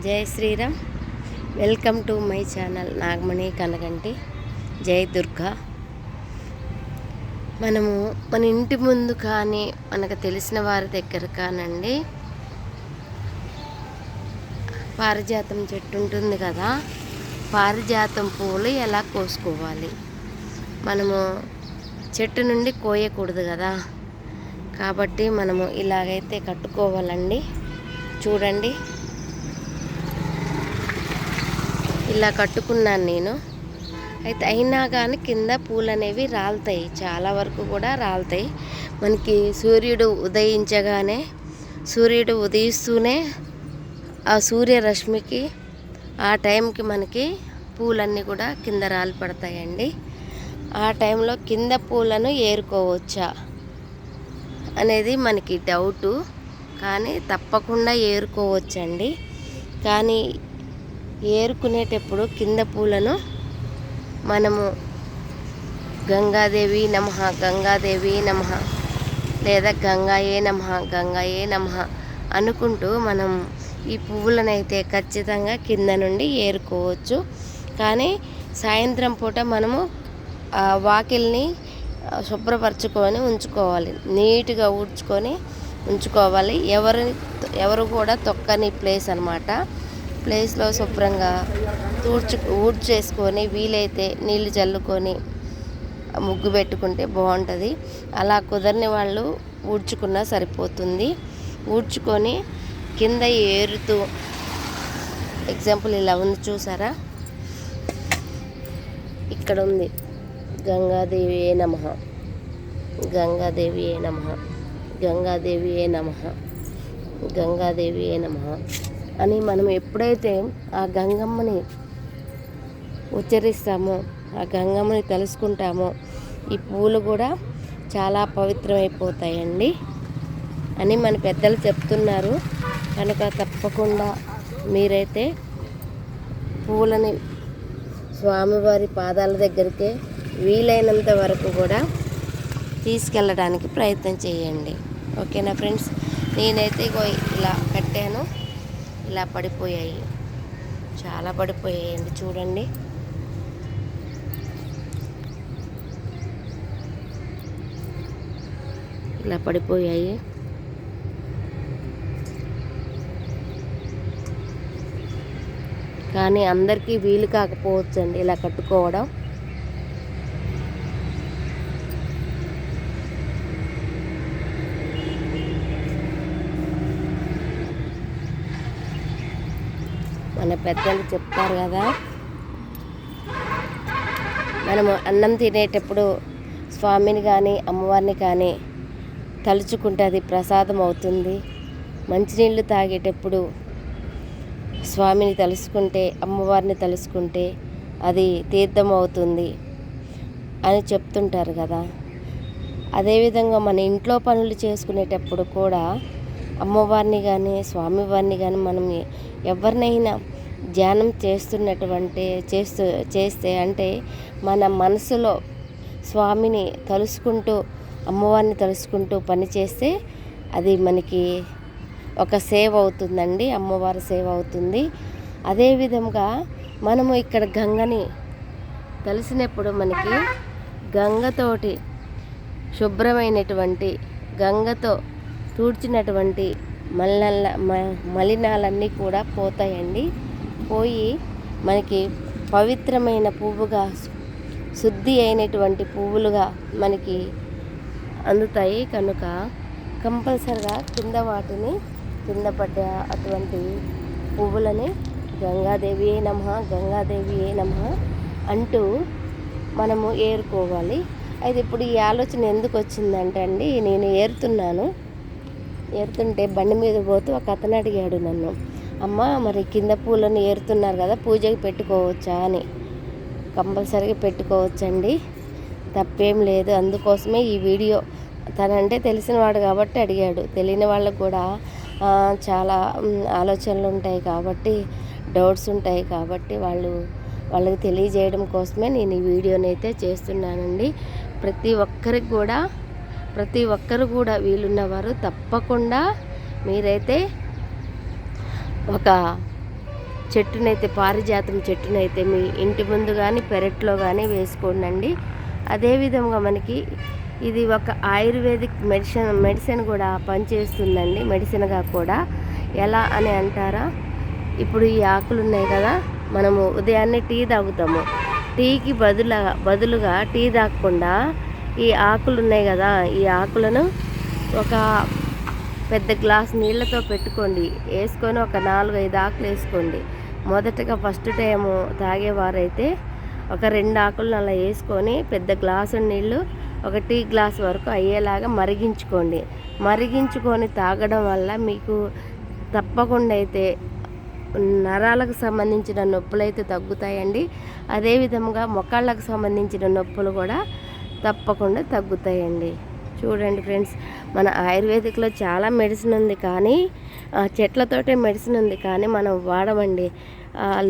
జై Shriram. Welcome to my channel Nagamani Kanaganti. జై దుర్గా. మనము మన ఇంటి ముందు కానీ మనకు తెలిసిన వారి దగ్గర కానండి పారిజాతం చెట్టు ఉంటుంది కదా, పారిజాతం పూలు ఎలా కోసుకోవాలి. మనము చెట్టు నుండి కోయకూడదు కదా, కాబట్టి మనము ఇలాగైతే కట్టుకోవాలండి. చూడండి, ఇలా కట్టుకున్నాను నేను. అయితే అయినా కానీ కింద పూలు అనేవి రాలుతాయి, చాలా వరకు కూడా రాలుతాయి. మనకి సూర్యుడు ఉదయించగానే, సూర్యుడు ఉదయిస్తూనే ఆ సూర్యరశ్మికి ఆ టైంకి మనకి పూలన్నీ కూడా కింద రాలి పడతాయండి. ఆ టైంలో కింద పూలను ఏరుకోవచ్చా అనేది మనకి డౌటు, కానీ తప్పకుండా ఏరుకోవచ్చండి. కానీ ఏరుకునేటప్పుడు కింద పూలను మనము గంగాదేవి నమః, గంగాదేవి నమః, లేదా గంగాయే నమః, గంగాయే నమః అనుకుంటూ మనం ఈ పువ్వులను అయితే ఖచ్చితంగా కింద నుండి ఏరుకోవచ్చు. కానీ సాయంత్రం పూట మనము వాకిల్ని శుభ్రపరచుకొని ఉంచుకోవాలి, నీట్గా ఊడ్చుకొని ఉంచుకోవాలి. ఎవరు కూడా తొక్కని ప్లేస్ అన్నమాట. ప్లేస్లో శుభ్రంగా ఊడ్చేసుకొని వీలైతే నీళ్ళు చల్లుకొని ముగ్గు పెట్టుకుంటే బాగుంటుంది. అలా కుదరని వాళ్ళు ఊడ్చుకున్నా సరిపోతుంది. ఊడ్చుకొని కింద ఏరుతూ, ఎగ్జాంపుల్ ఇలా ఉంది చూసారా, ఇక్కడ ఉంది గంగాదేవియే నమః, గంగాదేవియే నమః, గంగాదేవియే నమః, గంగాదేవియే నమః అని మనం ఎప్పుడైతే ఆ గంగమ్మని ఉచ్చరిస్తామో, ఆ గంగమ్మని తలుసుకుంటామో, ఈ పూలు కూడా చాలా పవిత్రమైపోతాయండి అని మన పెద్దలు చెప్తున్నారు. కనుక తప్పకుండా మీరైతే పూలని స్వామివారి పాదాల దగ్గరికే వీలైనంత వరకు కూడా తీసుకెళ్ళడానికి ప్రయత్నం చేయండి. ఓకేనా ఫ్రెండ్స్? నేనైతే ఇలా కట్టాను, ఇలా పడిపోయాయి, చాలా పడిపోయాయండి. చూడండి, ఇలా పడిపోయాయి. కానీ అందరికీ వీలు కాకపోవచ్చండి ఇలా కట్టుకోవడం. మన పెద్దలు చెప్తారు కదా, మనము అన్నం తినేటప్పుడు స్వామిని కానీ అమ్మవారిని కానీ తలుచుకుంటే అది ప్రసాదం అవుతుంది. మంచినీళ్ళు తాగేటప్పుడు స్వామిని తలుసుకుంటే, అమ్మవారిని తలుసుకుంటే అది తీర్థం అవుతుంది అని చెప్తుంటారు కదా. అదేవిధంగా మన ఇంట్లో పనులు చేసుకునేటప్పుడు కూడా అమ్మవారిని కానీ స్వామివారిని కానీ మనం ఎవరినైనా ధ్యానం చేస్తే అంటే మన మనసులో స్వామిని తలుసుకుంటూ, అమ్మవారిని తలుసుకుంటూ పని చేస్తే అది మనకి ఒక సేవ అవుతుందండి, అమ్మవారి సేవ అవుతుంది. అదేవిధంగా మనము ఇక్కడ గంగని కలిసినప్పుడు మనకి గంగతోటి శుభ్రమైనటువంటి, గంగతో తుడిచినటువంటి మలినాలన్నీ కూడా పోతాయండి. పోయి మనకి పవిత్రమైన పువ్వుగా, శుద్ధి అయినటువంటి పువ్వులుగా మనకి అందుతాయి. కనుక కంపల్సరిగా కింద పడ్డ అటువంటి పువ్వులని గంగాదేవియే నమః, గంగాదేవియే నమః అంటూ మనము ఏరుకోవాలి. అయితే ఇప్పుడు ఈ ఆలోచన ఎందుకు వచ్చిందంటే అండి, నేను ఏరుతుంటే బండి మీద పోతూ ఒక అతను అడిగాడు నన్ను, అమ్మ మరి కింద పూలను ఏరుతున్నారు కదా, పూజకి పెట్టుకోవచ్చా అని. కంపల్సరీగా పెట్టుకోవచ్చండి, తప్పేం లేదు. అందుకోసమే ఈ వీడియో. తనంటే తెలిసినవాడు కాబట్టి అడిగాడు. తెలియని వాళ్ళకు కూడా చాలా ఆలోచనలు ఉంటాయి కాబట్టి, డౌట్స్ ఉంటాయి కాబట్టి వాళ్ళకి తెలియజేయడం కోసమే నేను ఈ వీడియోని అయితే చేస్తున్నానండి. ప్రతి ఒక్కరు కూడా వీలున్నవారు తప్పకుండా మీరైతే ఒక చెట్టునైతే పారిజాతం చెట్టునైతే మీ ఇంటి ముందు కానీ పెరట్లో కానీ వేసుకోండి. అదేవిధంగా మనకి ఇది ఒక ఆయుర్వేదిక్ మెడిసిన్ కూడా పనిచేస్తుందండి, మెడిసిన్గా కూడా. ఎలా అని అంటారా, ఇప్పుడు ఈ ఆకులు ఉన్నాయి కదా, మనము ఉదయాన్నే టీ తాగుతాము. టీకి బదులుగా టీ తాగకుండా ఈ ఆకులు ఉన్నాయి కదా, ఈ ఆకులను ఒక పెద్ద గ్లాస్ నీళ్ళతో పెట్టుకోండి, వేసుకొని ఒక 4-5 ఆకులు వేసుకోండి. మొదటగా ఫస్ట్ టైము తాగేవారైతే ఒక 2 ఆకులను అలా వేసుకొని పెద్ద గ్లాసు నీళ్ళు ఒక టీ గ్లాస్ వరకు అయ్యేలాగా మరిగించుకొని తాగడం వల్ల మీకు తప్పకుండా అయితే నరాలకు సంబంధించిన నొప్పులు అయితే తగ్గుతాయండి. అదేవిధంగా మొకాళ్ళకు సంబంధించిన నొప్పులు కూడా తప్పకుండా తగ్గుతాయండి. చూడండి ఫ్రెండ్స్, మన ఆయుర్వేదిక్లో చాలా మెడిసిన్ ఉంది, కానీ చెట్లతోటే మెడిసిన్ ఉంది, కానీ మనం వాడమండి.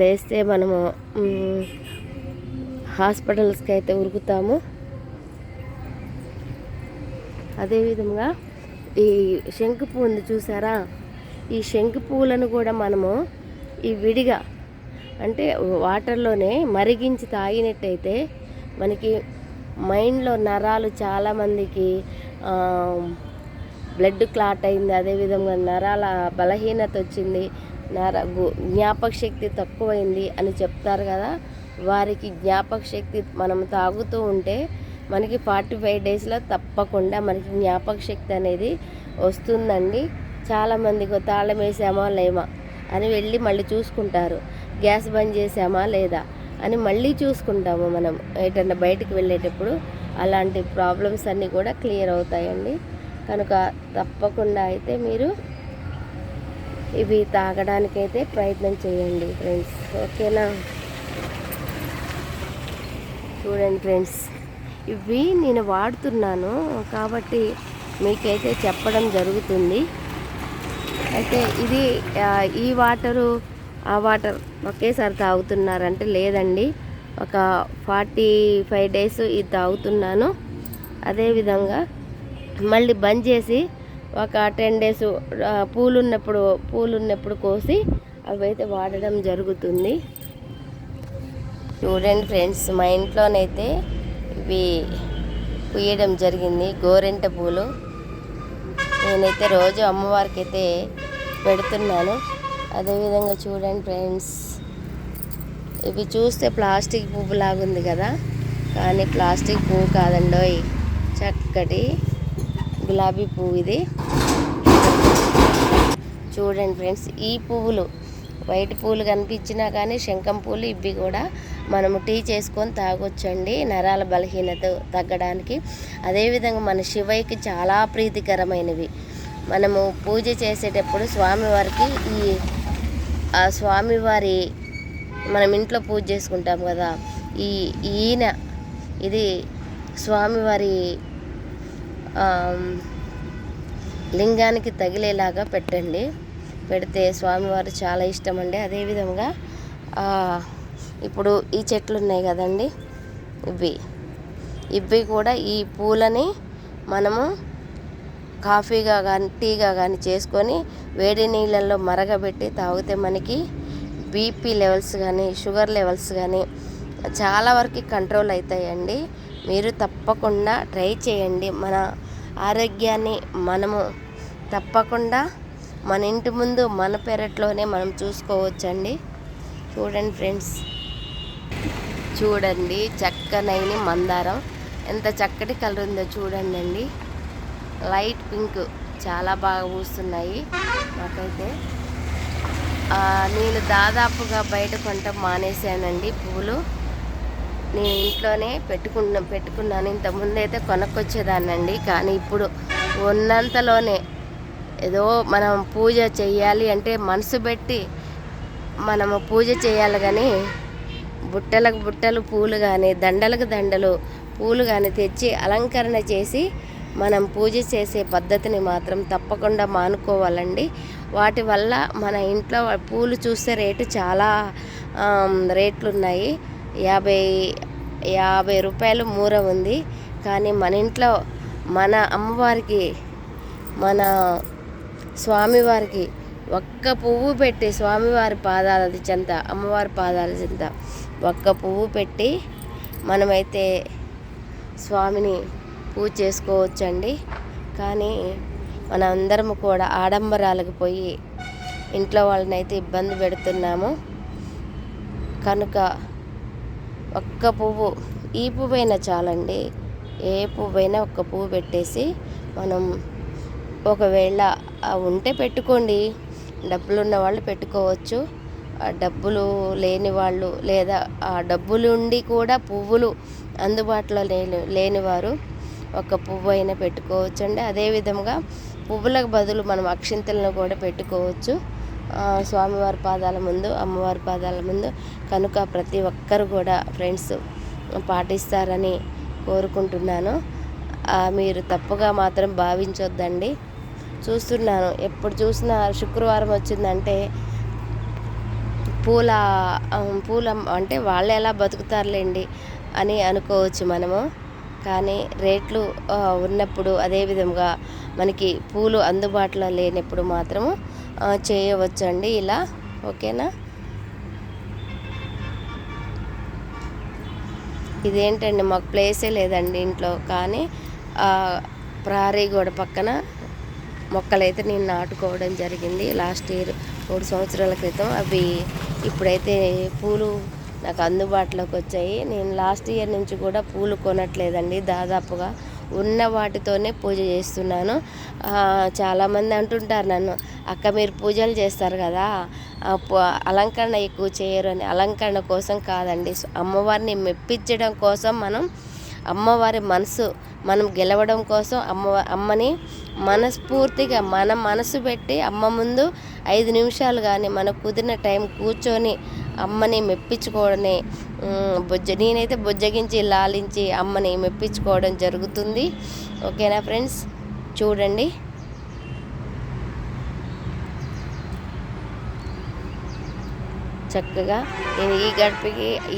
లేస్తే మనము హాస్పిటల్స్కి అయితే ఉరుకుతాము. అదేవిధంగా ఈ శంకు పువ్వు ఉంది చూసారా, ఈ శంకు పువ్వులను కూడా మనము ఈ విడిగా అంటే వాటర్లోనే మరిగించి తాగినట్టయితే మనకి మైండ్లో నరాలు చాలామందికి బ్లడ్ క్లాట్ అయింది, అదేవిధంగా నరాల బలహీనత వచ్చింది, జ్ఞాపక శక్తి తక్కువైంది అని చెప్తారు కదా. వారికి జ్ఞాపక శక్తి మనం తాగుతూ ఉంటే మనకి 45 డేస్లో తప్పకుండా మనకి జ్ఞాపక శక్తి అనేది వస్తుందండి. చాలామందికి తాళం వేసామా లేమా అని వెళ్ళి మళ్ళీ చూసుకుంటారు, గ్యాస్ బంద్ చేసామా లేదా అని మళ్ళీ చూసుకుంటాము మనం ఎటన్నా బయటికి వెళ్ళేటప్పుడు. అలాంటి ప్రాబ్లమ్స్ అన్నీ కూడా క్లియర్ అవుతాయండి. కనుక తప్పకుండా అయితే మీరు ఇవి తాగడానికైతే ప్రయత్నం చేయండి ఫ్రెండ్స్, ఓకేనా. చూడండి ఫ్రెండ్స్, ఇవి నేను వాడుతున్నాను కాబట్టి మీకైతే చెప్పడం జరుగుతుంది. అయితే ఇది ఈ వాటరు ఆ వాటర్ ఒకేసారి తాగుతున్నారంటే లేదండి, ఒక 45 డేస్ ఇది తాగుతున్నాను. అదేవిధంగా మళ్ళీ బంద్ చేసి ఒక 10 డేస్ పూలు ఉన్నప్పుడు కోసి అవైతే వాడడం జరుగుతుంది. చూడండి ఫ్రెండ్స్, మా ఇంట్లోనైతే ఇవి పూయడం జరిగింది, గోరెంట పూలు. నేనైతే రోజు అమ్మవారికి అయితే పెడుతున్నాను. అదేవిధంగా చూడండి ఫ్రెండ్స్, ఇవి చూస్తే ప్లాస్టిక్ పువ్వు లాగుంది కదా, కానీ ప్లాస్టిక్ పువ్వు కాదండోయ్, చక్కటి గులాబీ పువ్వు ఇది. చూడండి ఫ్రెండ్స్, ఈ పువ్వులు వైట్ పువ్వులు కనిపించినా కానీ శంఖం పూలు ఇవి కూడా మనము టీ చేసుకొని తాగొచ్చండి, నరాల బలహీనత తగ్గడానికి. అదేవిధంగా మన శివయ్యకి చాలా ప్రీతికరమైనవి. మనము పూజ చేసేటప్పుడు స్వామివారికి స్వామివారి మనం ఇంట్లో పూజ చేసుకుంటాం కదా, ఇది స్వామివారి లింగానికి తగిలేలాగా పెట్టండి. పెడితే స్వామివారు చాలా ఇష్టం అండి. అదేవిధంగా ఇప్పుడు ఈ చెట్లు ఉన్నాయి కదండి, ఇవి కూడా ఈ పూలని మనము కాఫీగా కానీ టీగా కానీ చేసుకొని వేడి నీళ్ళల్లో మరగబెట్టి తాగితే మనకి బీపీ లెవెల్స్ కానీ షుగర్ లెవెల్స్ కానీ చాలా వరకు కంట్రోల్ అవుతాయండి. మీరు తప్పకుండా ట్రై చేయండి. మన ఆరోగ్యాన్ని మనము తప్పకుండా మన ఇంటి ముందు మన పెరట్లోనే మనం చూసుకోవచ్చండి. చూడండి ఫ్రెండ్స్, చూడండి చక్కనైన మందారం ఎంత చక్కటి కలర్ ఉందో చూడండి అండి. లైట్ పింక్ చాలా బాగా పూస్తున్నాయి. నాకైతే నేను దాదాపుగా బయట కొనటం మానేశానండి పూలు. నేను ఇంట్లోనే పెట్టుకున్నాను. ఇంతకుముందు అయితే కొనుక్కొచ్చేదాన్నండి, కానీ ఇప్పుడు ఉన్నంతలోనే ఏదో మనం పూజ చేయాలి అంటే మనసు పెట్టి మనము పూజ చేయాలి, కానీ బుట్టలకు బుట్టలు పూలు కానీ దండలకు దండలు పూలు కానీ తెచ్చి అలంకరణ చేసి మనం పూజ చేసే పద్ధతిని మాత్రం తప్పకుండా మానుకోవాలండి. వాటి వల్ల మన ఇంట్లో పూలు చూస్తే రేటు చాలా రేట్లు ఉన్నాయి. 50 రూపాయలు మూర ఉంది. కానీ మన ఇంట్లో మన అమ్మవారికి మన స్వామివారికి ఒక్క పువ్వు పెట్టి స్వామివారి పాదాల చెంత, అమ్మవారి పాదాల చెంత ఒక్క పువ్వు పెట్టి మనమైతే స్వామిని పూజ చేసుకోవచ్చండి. కానీ మనందరం కూడా ఆడంబరాలకు పోయి ఇంట్లో వాళ్ళని అయితే ఇబ్బంది పెడుతున్నాము. కనుక ఒక్క పువ్వు, ఈ పువ్వైనా చాలండి, ఏ పువ్వైనా ఒక్క పువ్వు పెట్టేసి మనం ఒకవేళ ఉంటే పెట్టుకోండి, డబ్బులు ఉన్న వాళ్ళు పెట్టుకోవచ్చు. డబ్బులు లేని వాళ్ళు లేదా ఆ డబ్బులు ఉండి కూడా పువ్వులు అందుబాటులో లేనివారు ఒక పువ్వు అయినా పెట్టుకోవచ్చండి. అదేవిధంగా పువ్వులకు బదులు మనం అక్షింతలను కూడా పెట్టుకోవచ్చు స్వామివారి పాదాల ముందు, అమ్మవారి పాదాల ముందు. కనుక ప్రతి ఒక్కరు కూడా ఫ్రెండ్స్ పాటిస్తారని కోరుకుంటున్నాను. మీరు తప్పుగా మాత్రం భావించొద్దండి. చూస్తున్నాను, ఎప్పుడు చూసినా శుక్రవారం వచ్చిందంటే పూల అంటే వాళ్ళు ఎలా బతుకుతారులేండి అని అనుకోవచ్చు మనము. కానీ రేట్లు ఉన్నప్పుడు, అదేవిధంగా మనకి పూలు అందుబాటులో లేనప్పుడు మాత్రము చేయవచ్చండి ఇలా. ఓకేనా? ఇదేంటండి, మాకు ప్లేసే లేదండి ఇంట్లో, కానీ ప్రహరీ గోడ పక్కన మొక్కలైతే నేను నాటుకోవడం జరిగింది లాస్ట్ ఇయర్ 3 సంవత్సరాల క్రితం. అవి ఇప్పుడైతే పూలు నాకు అందుబాటులోకి వచ్చాయి. నేను లాస్ట్ ఇయర్ నుంచి కూడా పూలు కొనట్లేదండి, దాదాపుగా ఉన్న వాటితోనే పూజ చేస్తున్నాను. చాలామంది అంటుంటారు నన్ను, అక్క మీరు పూజలు చేస్తారు కదా, అలంకరణ ఎక్కువ చేయరు అని. అలంకరణ కోసం కాదండి, అమ్మవారిని మెప్పించడం కోసం, అమ్మవారి మనసు మనం గెలవడం కోసం అమ్మని మనస్ఫూర్తిగా మన మనసు పెట్టి అమ్మ ముందు 5 నిమిషాలు కానీ మనకు కుదిరిన టైం కూర్చొని అమ్మని మెప్పించుకోవడమే. నేనైతే బుజ్జగించి లాలించి అమ్మని మెప్పించుకోవడం జరుగుతుంది. ఓకేనా ఫ్రెండ్స్? చూడండి, చక్కగా నేను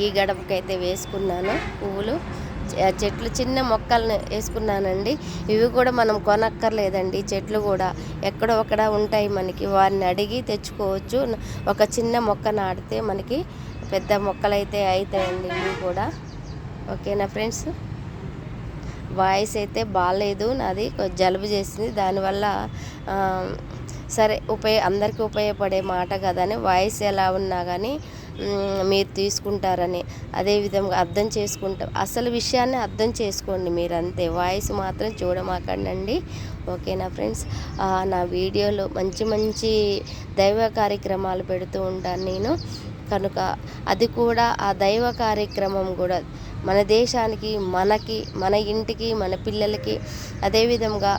ఈ గడపకైతే వేసుకున్నాను పువ్వులు. చెట్లు చిన్న మొక్కలను వేసుకున్నానండి. ఇవి కూడా మనం కొనక్కర్లేదండి, చెట్లు కూడా ఎక్కడో ఒకడ ఉంటాయి మనకి, వారిని అడిగి తెచ్చుకోవచ్చు. ఒక చిన్న మొక్క నాటితే మనకి పెద్ద మొక్కలైతే అవుతాయండి ఇవి కూడా. ఓకేనా ఫ్రెండ్స్? వాయిస్ అయితే బాగాలేదు, నాది జలుబు చేసింది, దానివల్ల సరే అందరికీ ఉపయోగపడే మాట కదా అని వాయిస్ ఎలా ఉన్నా కానీ మీరు తీసుకుంటారని, అదేవిధంగా అర్థం చేసుకుంటాం, అసలు విషయాన్ని అర్థం చేసుకోండి మీరు, అంతే. వాయిస్ మాత్రం చూడమాకండి. ఓకేనా ఫ్రెండ్స్? నా వీడియోలో మంచి మంచి దైవ కార్యక్రమాలు పెడుతూ ఉంటాను నేను. కనుక అది కూడా, ఆ దైవ కార్యక్రమం కూడా మన దేశానికి, మనకి, మన ఇంటికి, మన పిల్లలకి, అదేవిధంగా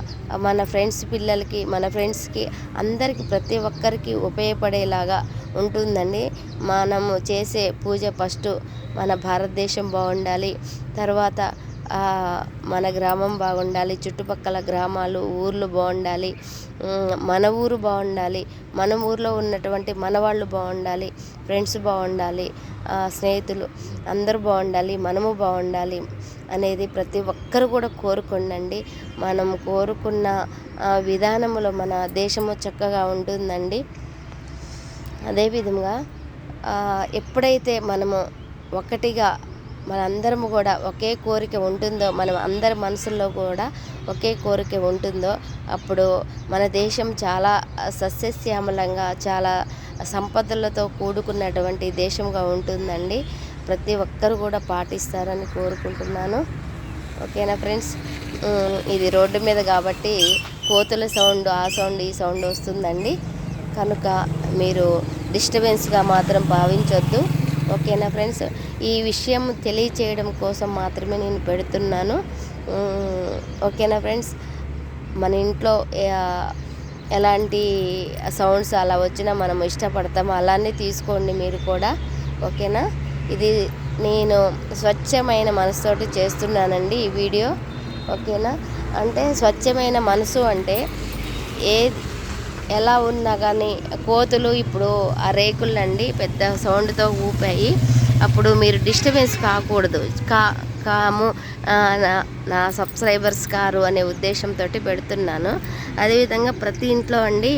మన ఫ్రెండ్స్ పిల్లలకి, మన ఫ్రెండ్స్కి, అందరికీ, ప్రతి ఒక్కరికి ఉపయోగపడేలాగా ఉంటుందండి. మనము చేసే పూజ ఫస్ట్ మన భారతదేశం బాగుండాలి, తర్వాత మన గ్రామం బాగుండాలి, చుట్టుపక్కల గ్రామాలు, ఊర్లు బాగుండాలి, మన ఊరు బాగుండాలి, మన ఊర్లో ఉన్నటువంటి మన వాళ్ళు బాగుండాలి, ఫ్రెండ్స్ బాగుండాలి, స్నేహితులు అందరూ బాగుండాలి, మనము బాగుండాలి అనేది ప్రతి ఒక్కరు కూడా కోరుకోండి. మనం కోరుకున్న విధానంలో మన దేశము చక్కగా ఉంటుందండి. అదేవిధంగా ఎప్పుడైతే మనము ఒకటిగా మనందరము కూడా ఒకే కోరిక ఉంటుందో, మనం అందరి మనసుల్లో కూడా ఒకే కోరిక ఉంటుందో, అప్పుడు మన దేశం చాలా సస్యశ్యామలంగా, చాలా సంపదలతో కూడుకున్నటువంటి దేశంగా ఉంటుందండి. ప్రతి ఒక్కరు కూడా పాటిస్తారని కోరుకుంటున్నాను. ఓకేనా ఫ్రెండ్స్? ఇది రోడ్డు మీద కాబట్టి కోతుల సౌండ్, ఆ సౌండ్, ఈ సౌండ్ వస్తుందండి. కనుక మీరు డిస్టర్బెన్స్గా మాత్రం భావించొద్దు. ఓకేనా ఫ్రెండ్స్? ఈ విషయం తెలియచేయడం కోసం మాత్రమే నేను పెడుతున్నాను. ఓకేనా ఫ్రెండ్స్? మన ఇంట్లో ఎలాంటి సౌండ్స్ అలా వచ్చినా మనం ఇష్టపడతాము, అలానే తీసుకోండి మీరు కూడా. ఓకేనా? ఇది నేను స్వచ్ఛమైన మనసుతోటి చేస్తున్నానండి ఈ వీడియో. ఓకేనా? అంటే స్వచ్ఛమైన మనసు అంటే ఎలా ఉన్నా కానీ, కోతులు ఇప్పుడు ఆ రేకులండి పెద్ద సౌండ్తో ఊపాయి, అప్పుడు మీరు డిస్టర్బెన్స్ కాకూడదు, నా సబ్స్క్రైబర్స్ కారు అనే ఉద్దేశంతో పెడుతున్నాను. అదేవిధంగా ప్రతి ఇంట్లో అండి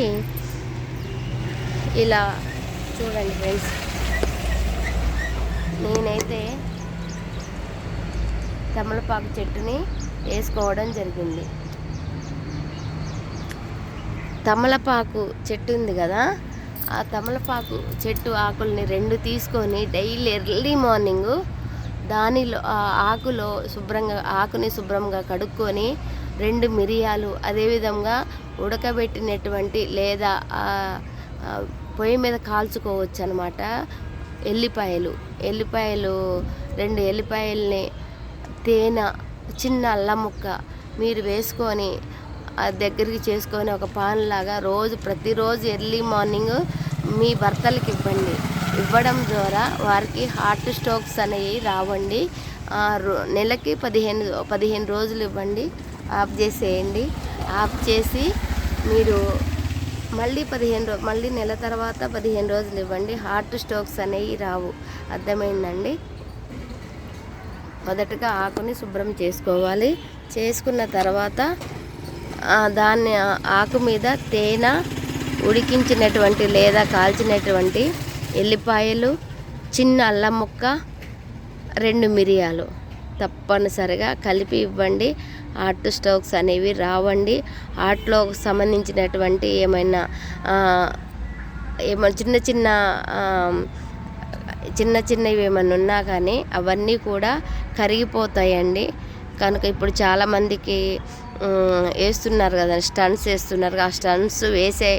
ఇలా చూడండి ఫ్రెండ్స్, నేనైతే తమలపాకు చెట్టుని వేసుకోవడం జరిగింది. తమలపాకు చెట్టు ఉంది కదా, ఆ తమలపాకు చెట్టు ఆకుల్ని 2 తీసుకొని డైలీ ఎర్లీ మార్నింగు దానిలో ఆ ఆకుని శుభ్రంగా కడుక్కొని 2 మిరియాలు, అదేవిధంగా ఉడకబెట్టినటువంటి లేదా పొయ్యి మీద కాల్చుకోవచ్చు అనమాట ఎల్లిపాయలు 2 ఎల్లిపాయల్ని, తేనె, చిన్న అల్లం ముక్క మీరు వేసుకొని దగ్గరికి చేసుకొని ఒక పాన్ లాగా ప్రతిరోజు ఎర్లీ మార్నింగ్ మీ భర్తలకి ఇవ్వడం ద్వారా వారికి హార్ట్ స్ట్రోక్స్ అనేవి రావండి. నెలకి 15 రోజులు ఇవ్వండి, ఆఫ్ చేసేయండి. ఆఫ్ చేసి మీరు మళ్ళీ నెల తర్వాత 15 రోజులు ఇవ్వండి, హార్ట్ స్ట్రోక్స్ అనేవి రావు. అర్థమైందండి? మొదటగా ఆకుని శుభ్రం చేసుకోవాలి. చేసుకున్న తర్వాత దాన్ని ఆకు మీద తేనె, ఉడికించినటువంటి లేదా కాల్చినటువంటి ఎల్లిపాయలు, చిన్న అల్లం ముక్క, 2 మిరియాలు తప్పనిసరిగా కలిపి ఇవ్వండి. హార్ట్ స్ట్రోక్స్ అనేవి రావండి. హార్ట్లో సంబంధించినటువంటి ఏమైనా చిన్న చిన్నవి ఏమైనా ఉన్నా కానీ అవన్నీ కూడా కరిగిపోతాయండి. కనుక ఇప్పుడు చాలామందికి వేస్తున్నారు కదా, స్టంట్స్ వేస్తున్నారు. ఆ స్టంట్స్ వేసే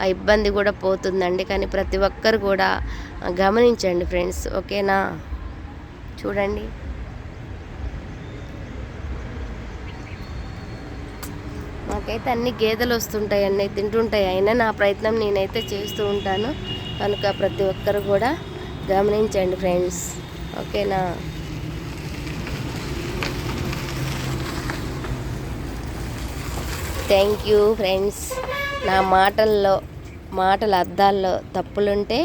ఆ ఇబ్బంది కూడా పోతుందండి. కానీ ప్రతి ఒక్కరు కూడా గమనించండి ఫ్రెండ్స్, ఓకేనా? చూడండి, మాకైతే అన్ని గేదెలు వస్తుంటాయి, అన్నీ తింటుంటాయి. అయినా నా ప్రయత్నం నేనైతే చేస్తూ ఉంటాను. కనుక ప్రతి ఒక్కరు కూడా గమనించండి ఫ్రెండ్స్, ఓకేనా? Thank you friends. నా మాటల అర్థాల్లో తప్పులుంటే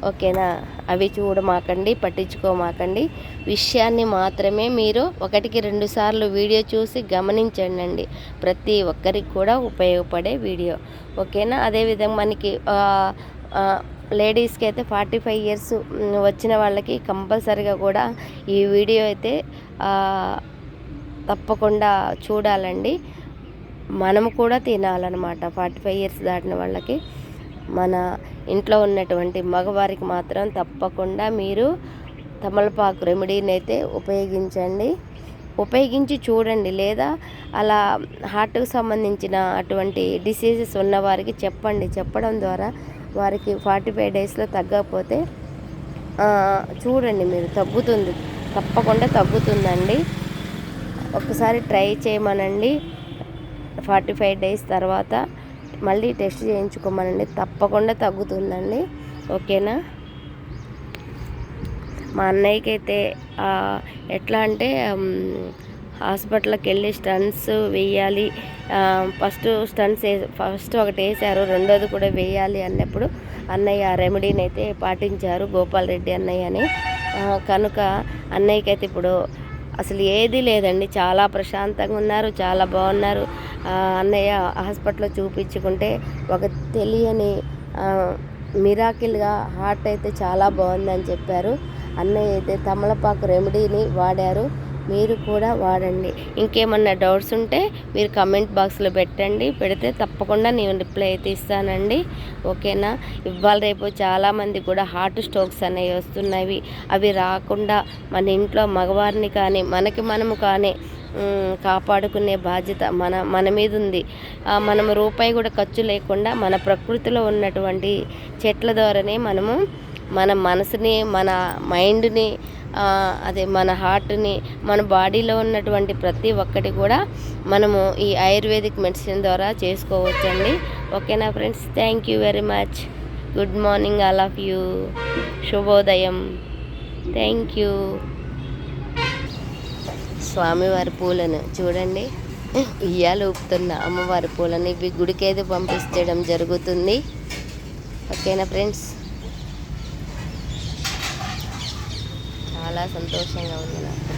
ఓకేనా, అవి చూడమాకండి, పట్టించుకోమాకండి. విషయాన్ని మాత్రమే మీరు 1కి 2 సార్లు వీడియో చూసి గమనించండి. ప్రతి ఒక్కరికి కూడా ఉపయోగపడే వీడియో, ఓకేనా? అదేవిధంగా మనకి లేడీస్కి అయితే 45 ఇయర్స్ వచ్చిన వాళ్ళకి కంపల్సరిగా కూడా ఈ వీడియో అయితే తప్పకుండా చూడాలండి. మనము కూడా తినాలన్నమాట. 45 ఇయర్స్ దాటిన వాళ్ళకి, మన ఇంట్లో ఉన్నటువంటి మగవారికి మాత్రం తప్పకుండా మీరు తమలపాకు రెమెడీని అయితే ఉపయోగించి చూడండి. లేదా అలా హార్ట్కి సంబంధించిన అటువంటి డిసీజెస్ ఉన్నవారికి చెప్పడం ద్వారా వారికి 45 డేస్లో తగ్గకపోతే చూడండి, మీరు తప్పకుండా తగ్గుతుందండి. ఒకసారి ట్రై చేయమనండి. 45 డేస్ తర్వాత మళ్ళీ టెస్ట్ చేయించుకోమనండి, తప్పకుండా తగ్గుతుందండి, ఓకేనా? మా అన్నయ్యకి అయితే ఎట్లా అంటే హాస్పిటల్కి వెళ్ళి స్టంట్స్ వేయాలి, ఫస్ట్ ఒకటి వేసారు, రెండోది కూడా వేయాలి అన్నప్పుడు అన్నయ్య ఆ రెమెడీని అయితే పాటించారు, గోపాల్ రెడ్డి అన్నయ్య అని. కనుక అన్నయ్యకి అయితే ఇప్పుడు అసలు ఏది లేదండి, చాలా ప్రశాంతంగా ఉన్నారు, చాలా బాగున్నారు. అన్నయ్య హాస్పిటల్లో చూపించుకుంటే ఒక తెలియని మిరాకిల్గా హార్ట్ అయితే చాలా బాగుందని చెప్పారు. అన్నయ్య అయితే తమలపాకు రెమెడీని వాడారు, మీరు కూడా వాడండి. ఇంకేమన్నా డౌట్స్ ఉంటే మీరు కమెంట్ బాక్స్లో పెడితే తప్పకుండా నేను రిప్లై అయితే ఇస్తానండి, ఓకేనా? ఇవాళ రేపు చాలామంది కూడా హార్ట్ స్ట్రోక్స్ అనేవి వస్తున్నాయి. అవి రాకుండా మన ఇంట్లో మగవారిని కానీ మనము కానీ కాపాడుకునే బాధ్యత మన మీద ఉంది. మనం రూపాయి కూడా ఖర్చు లేకుండా మన ప్రకృతిలో ఉన్నటువంటి చెట్ల ద్వారానే మనము మన మనసుని, మన మైండ్ని, మన హార్ట్ని, మన బాడీలో ఉన్నటువంటి ప్రతి ఒక్కటి కూడా మనము ఈ ఆయుర్వేదిక్ మెడిసిన్ ద్వారా చేసుకోవచ్చండి, ఓకేనా friends? Thank you very much. Good morning all of you. శుభోదయం. Thank you. స్వామివారి పూలను చూడండి, ఉయ్యాలు ఊపుతున్న అమ్మవారి పూలను ఇవి గుడికేది పంపించడం జరుగుతుంది, ఓకేనా ఫ్రెండ్స్? చాలా సంతోషంగా ఉంది నాకు.